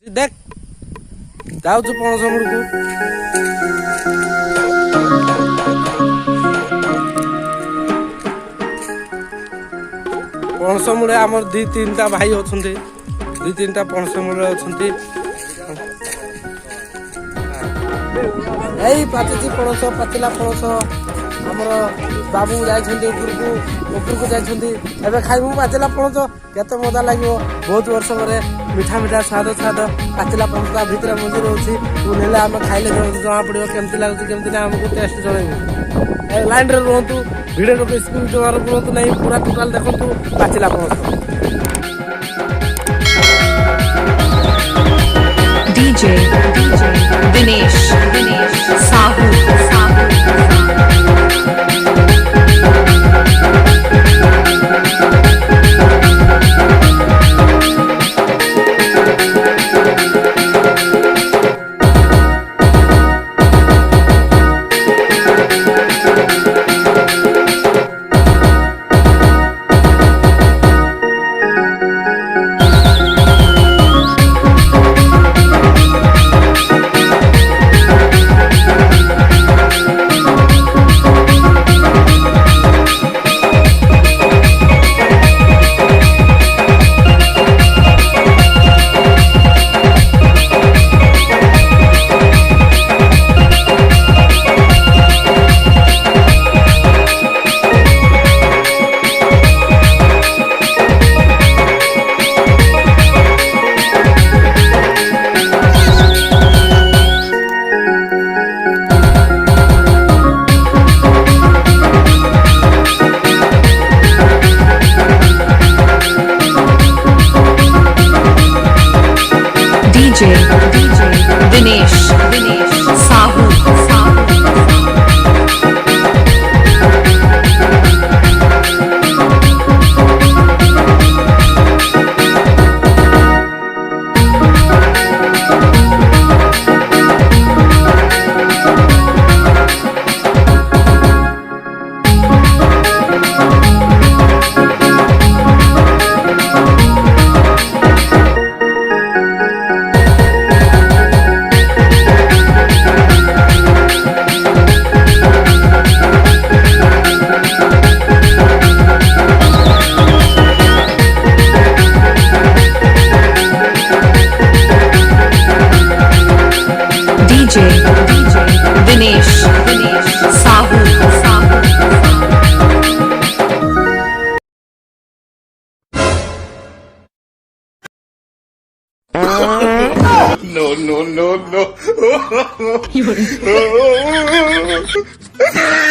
देख जाऊँ पणस मुड़ू पणस मुड़े आम दी तीन टा भाई अच्छा दी तीन टा पणस मुड़े अच्छा यही पाचुची पणस पाचिला पणस आमर बाबू जाइछन्ति उपरकू जाइछन्ति एबे खाइबु पाचिला पणस केते मजा लागिवो बहुत वर्ष परे मीठा मीठा स्वाद स्वाद पाचिला पणस भितर मजी रहउछि तू नेले आम खाइले जमा पड़ियो केमति लागुछि केमति ना हमकु टेस्ट जणाइबु ए लाइन रे रहंतु वीडियो को स्क्रीन जमा रहंतु नहीं पूरा टोटल देखंतु पाचिला पणस DJ Dinesh Sahu Dinesh Sahu Dinesh Sahu No.